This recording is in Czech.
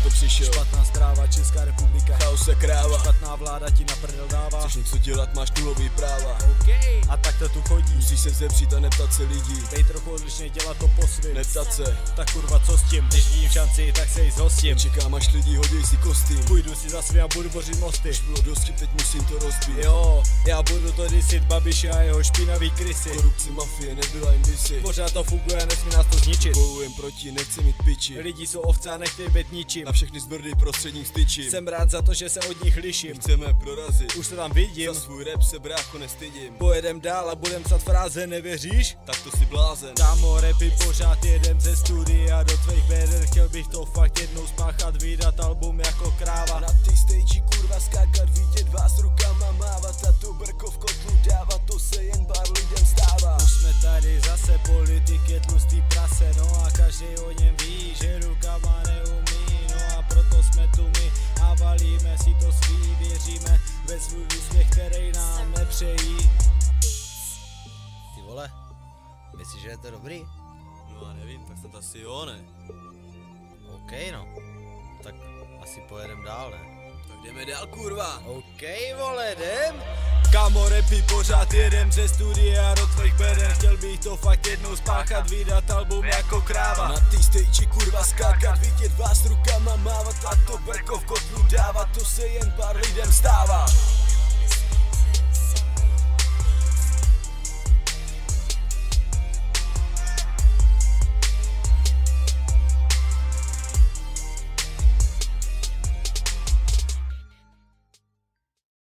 na to přišel? Špatná zpráva, Česká republika, Chaos a kráva. špatná vláda ti na prdel dává. Chceš něco dělat, máš nulový práva. Okay. A tak to tu chodí. Musíš se vzepřít a neptat se lidí. Dej trochu odlišně, dělat to po svým. Neptat se. Tak kurva co s tím, když vidím šanci, tak se jí zhostím. Čekám až lidi hodí si kostým. Půjdu si za svým a budu bořit mosty. Už bylo dost, teď musím to rozbít. Jo, já budu to disit Babiše a jeho špinavý krysy. Korupce mafie nebyla jen kdysi. Pořád to funguje, nesmí nás to zničit. Bojujem proti, nechci mít piči. Lidi jsou ovce a nechtějí být ničím. Na všechny zbrdy prostředním styčím. Jsem rád za to, že se od nich liším. Chceme prorazit. Už se tam vidím. Za svůj rap se brácho nestydím. Pojedem dál a budem psat fráze, nevěříš? Tak to si blázen. Kámo, rapy pořád jedem ze studia do tvých beden. Chtěl bych to fakt jednou spáchat, vydat album jako kráva. Na té stage kurva skákat, vidět vás rukama mávat a to brko v kotlu dávat, to se jen pár lidem stává. Už jsme tady zase, politik je tlustý prase, no a každý o něm ví, že rukama neumí, no a proto jsme tu my a valíme si to svý, věříme ve svůj úspěch, který nám nepřejí. Ty vole, myslíš, že je to dobrý? No a nevím, tak snad asi jo, ne? OK, no, tak asi pojedem dál, ne? Tak jdeme dál, kurva. OK, vole, jdem. Kámo, rapy pořád jedem ze studia do tvých beden. Chtěl bych to fakt jednou spáchat, vydat album jako kráva. Na té stage kurva skákat, vidět vás rukama mávat a to brko v kotlu dávat, to se jen pár lidem stává.